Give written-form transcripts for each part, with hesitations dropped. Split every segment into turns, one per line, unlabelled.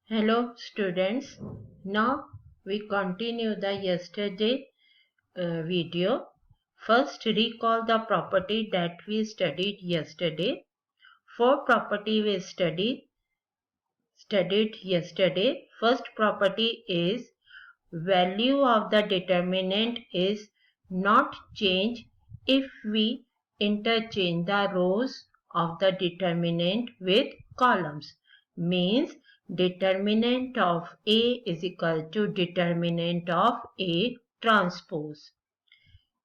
Hello students, now we continue the yesterday video. First recall the property that we studied yesterday. Four property we studied yesterday. First property is value of the determinant is not change if we interchange the rows of the determinant with columns. Means determinant of A is equal to determinant of A transpose.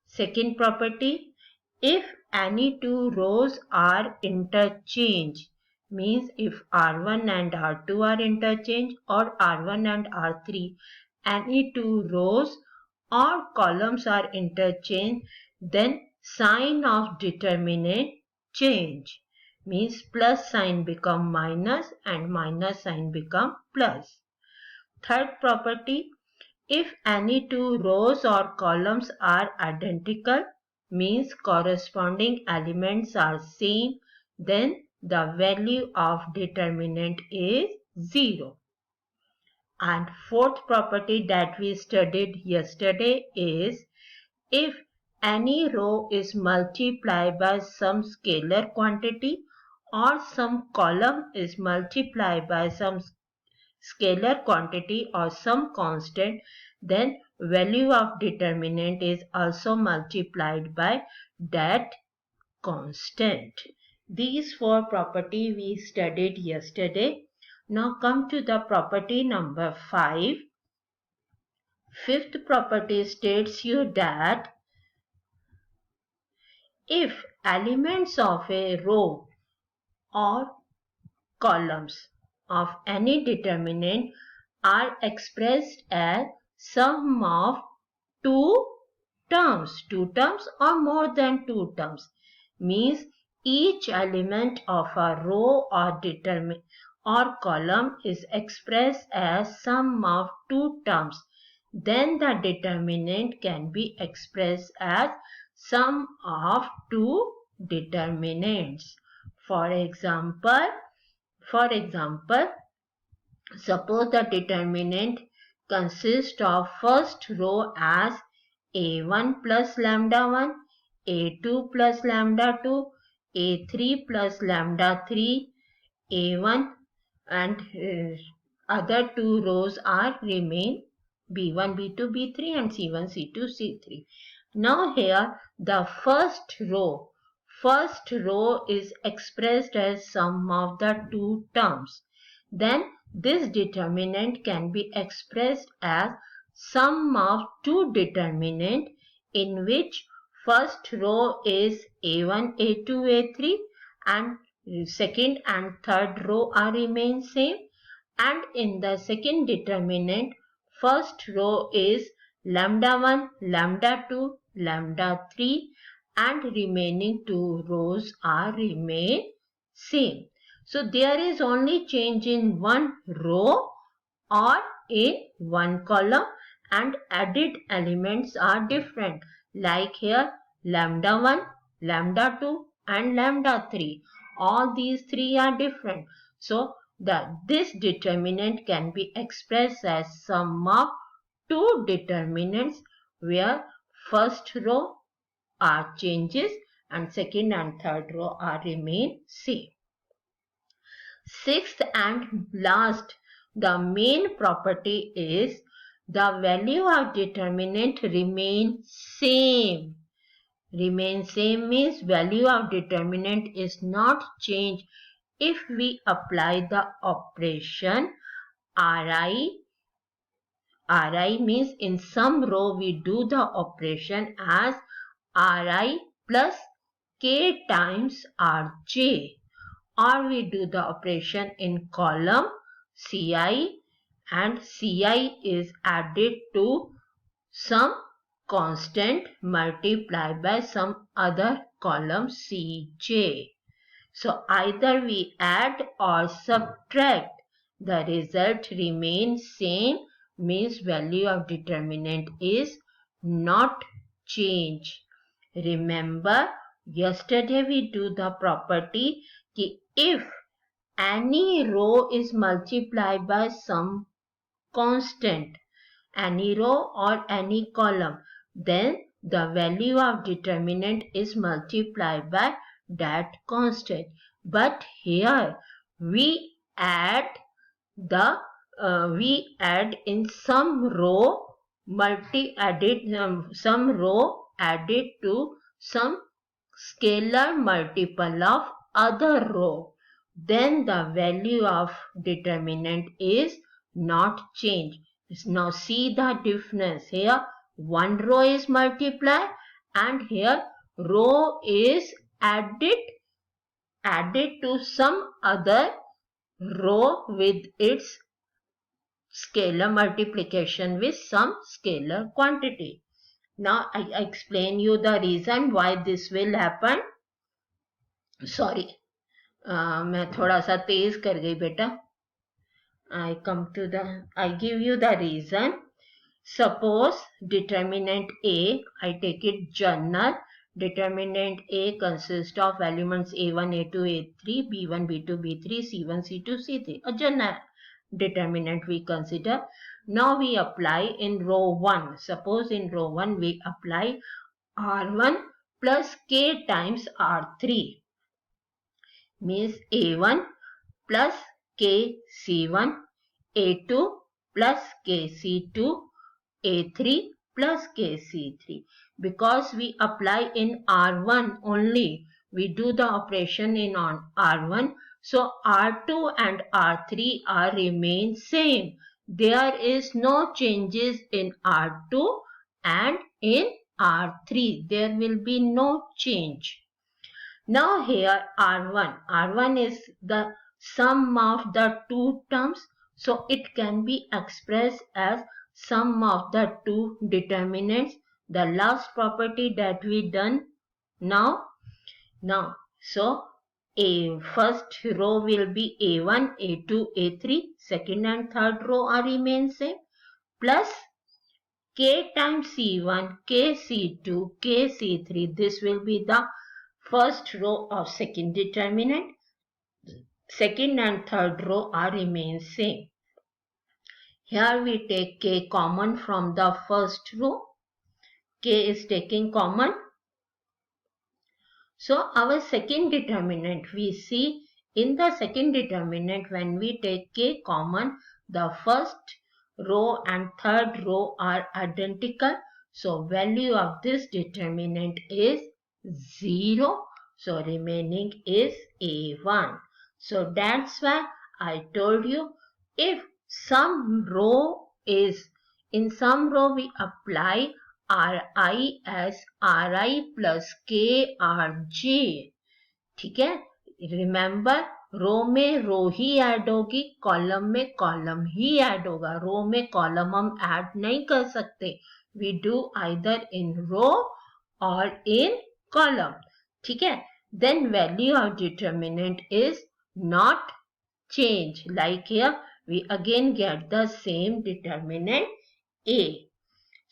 Second property, if any two rows are interchanged, means if R1 and R2 are interchanged or R1 and R3, any two rows or columns are interchanged, then sign of determinant change. Means plus sign become minus and minus sign become plus. Third property, if any two rows or columns are identical, means corresponding elements are same, then the value of determinant is 0. And fourth property that we studied yesterday is if any row is multiplied by some scalar quantity or some column is multiplied by some scalar quantity or some constant, then value of determinant is also multiplied by that constant. These four property we studied yesterday. Now come to the property number 5. Fifth property states you that if elements of a row or columns of any determinant are expressed as sum of two terms or more than two terms, means each element of a row or determinant or column is expressed as sum of two terms, then the determinant can be expressed as sum of two determinants. For example, suppose the determinant consists of first row as A1 plus lambda 1, A2 plus lambda 2, A3 plus lambda 3, A1 and other two rows are remain B1, B2, B3 and C1, C2, C3. Now here the first row is expressed as sum of the two terms. Then this determinant can be expressed as sum of two determinant in which first row is A1, A2, A3 and second and third row are remain same, and in the second determinant first row is lambda 1, lambda 2, lambda 3 and remaining two rows are remain same. So there is only change in one row or in one column and added elements are different, like here lambda 1, lambda 2 and lambda 3. All these three are different. So this determinant can be expressed as sum of two determinants where first row are changes and second and third row are remain same. Sixth and last, the main property is the value of determinant remain same. Remain same means value of determinant is not changed if we apply the operation Ri. Ri means in some row we do the operation as Ri plus k times Rj, or we do the operation in column Ci and Ci is added to some constant multiplied by some other column Cj. So either we add or subtract, the result remains same, means value of determinant is not changed. Remember yesterday we do the property कि if any row is multiplied by some constant, any row or any column, then the value of determinant is multiplied by that constant. But here we add in some row some row added to some scalar multiple of other row, then the value of determinant is not changed. Now see the difference. Here one row is multiplied and here row is added to some other row with its scalar multiplication with some scalar quantity. Now I explain you the reason why this will happen. Sorry, मैं थोड़ा सा तेज कर गई बेटा. I give you the reason. Suppose determinant A, I take it general. Determinant A consists of elements A1, A2, A3, B1, B2, B3, C1, C2, C3. A general determinant we consider. Now we apply in row 1. Suppose in row 1 we apply R1 plus K times R3. Means A1 plus K C1, A2 plus K C2, A3 plus K C3. Because we apply in R1 only, we do the operation in on R1. So R2 and R3 are remain same. There is no changes in R2 and in R3. There will be no change. Now here R1 is the sum of the two terms, so it can be expressed as sum of the two determinants. The last property that we done now, so a first row will be A1, A2, A3, second and third row are remain same, plus K times C1, K C2, K C3. This will be the first row of second determinant. Second and third row are remain same. Here we take K common from the first row. K is taking common. So our second determinant, we see in the second determinant when we take K common, the first row and third row are identical. So value of this determinant is 0. So remaining is A1. So that's why I told you, if some row is, in some row we apply Ri as Ri plus K Rj. ठीक है. Remember, रो में रो ही add होगी, column में column ही add होगा. रो में column हम add नहीं कर सकते. We do either in row or in column. ठीक है. Then value of determinant is not change. Like here, we again get the same determinant A.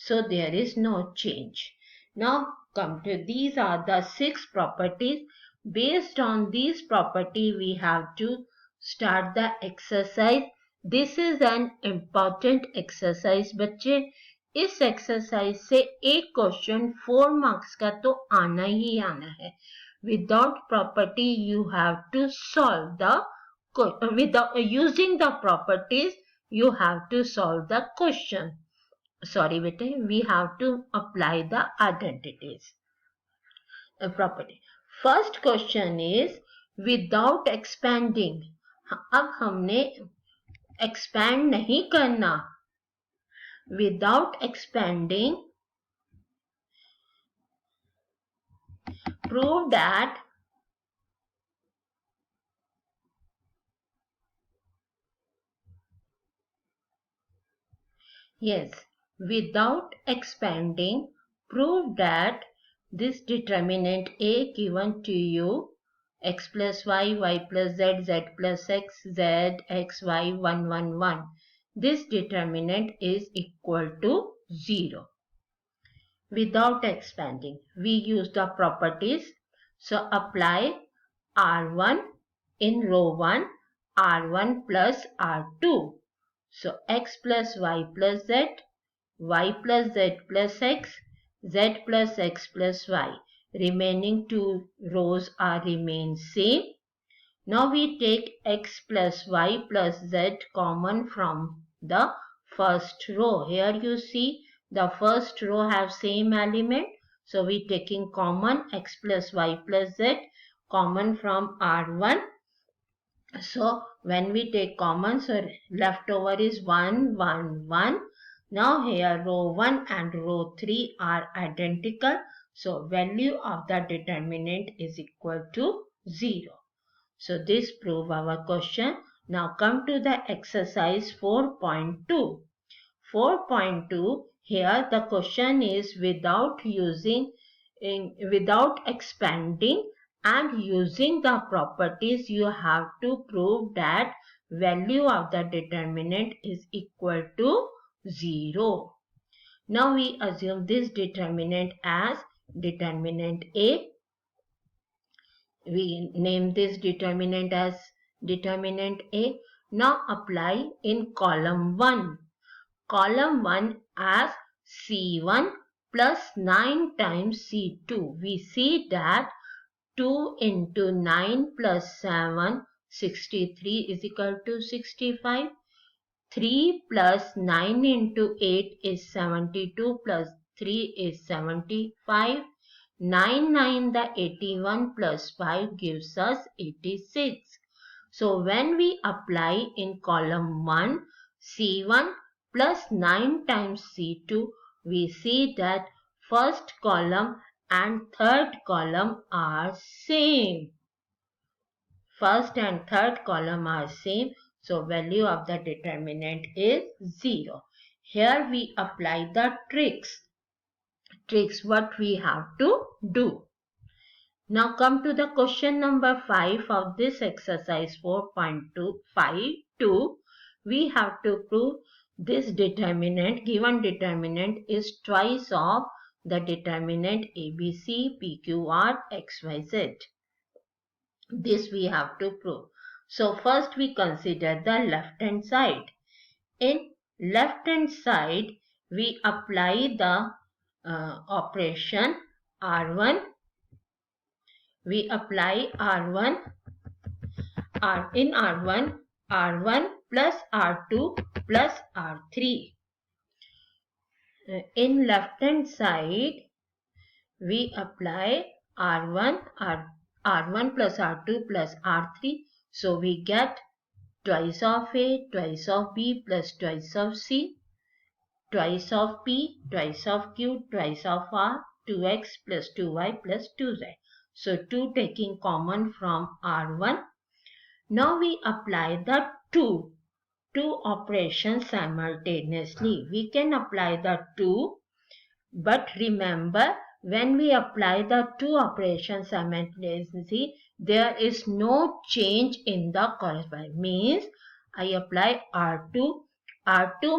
So there is no change. Now come to, these are the 6 properties. Based on these property, we have to start the exercise. This is an important exercise बच्चे. इस exercise से एक question 4 marks का तो आना ही आना है. Without property, you have to solve the, without using the properties, you have to solve the question. Sorry beta, we have to apply the identities. Property. First question is without expanding. अब हमने expand नहीं करना. Without expanding, prove that yes, without expanding, prove that this determinant A given to you, x plus y, y plus z, z plus x, z, x, y, 1, 1, 1. This determinant is equal to 0. Without expanding, we use the properties. So apply R1 in row 1 R1 plus R2. So x plus y plus z, y plus z plus x, z plus x plus y. Remaining two rows are remain same. Now we take x plus y plus z common from the first row. Here you see the first row have same element. So we taking common x plus y plus z common from R1. So when we take common, so leftover is 1, 1, 1. Now here row 1 and row 3 are identical. So value of the determinant is equal to 0. So this prove our question. Now come to the exercise 4.2. 4.2, here the question is without expanding and using the properties, you have to prove that value of the determinant is equal to 0. Now we assume this determinant as determinant A. We name this determinant as determinant A. Now apply in column 1. Column 1 as C1 plus 9 times C2. We see that 2 into 9 plus 7, 63 is equal to 65. 3 plus 9 into 8 is 72 plus 3 is 75. 9 the 81 plus 5 gives us 86. So when we apply in column 1 C1 plus 9 times C2, we see that first column and third column are same. First and third column are same. So value of the determinant is 0. Here we apply the tricks. What we have to do. Now come to the question number 5 of this exercise 4.252. We have to prove this determinant, given determinant is twice of the determinant ABC, PQR, XYZ. This we have to prove. So first we consider the left hand side. In left hand side, we apply the operation R1. We apply R1. In R1, R1 plus R2 plus R3. In left hand side, we apply R1 plus R2 plus R3. So we get twice of A, twice of B plus twice of C, twice of P, twice of Q, twice of R, 2x plus 2y plus 2z. So 2 taking common from R1. Now we apply the two operations simultaneously. We can apply the 2, but remember when we apply the 2 operations simultaneously, there is no change in the corresponding. Means I apply R2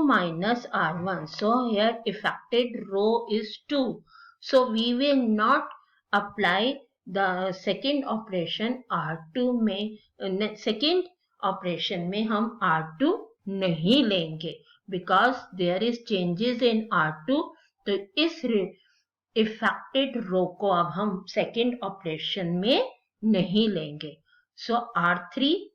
minus R1. So here affected row is 2. So we will not apply the second operation R2 में second operation में हम R2 नहीं लेंगे because there is changes in R2. तो इस affected row को अब हम second operation में नहीं लेंगे. So R3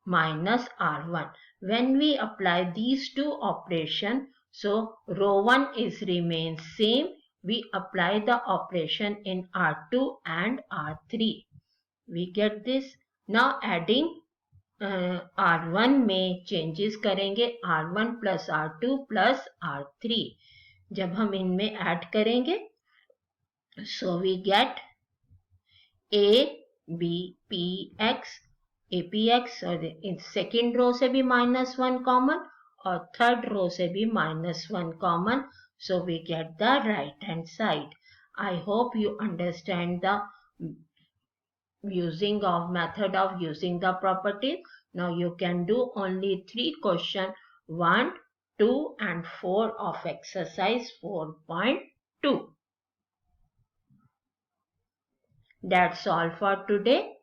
minus R1. When we apply these two operations, so row 1 is remain same. We apply the operation in R2 and R3. We get this. Now adding R1 में changes करेंगे R1 plus R2 plus R3. जब हम इनमें add करेंगे, so we get A, B, P, X, APX और in second row से भी -1 common और थर्ड रो से भी -1 common. So we get the right hand side. I hope you understand the method of using the properties. Now you can do only 3 questions, 1, 2 and 4 of exercise 4.2. That's all for today.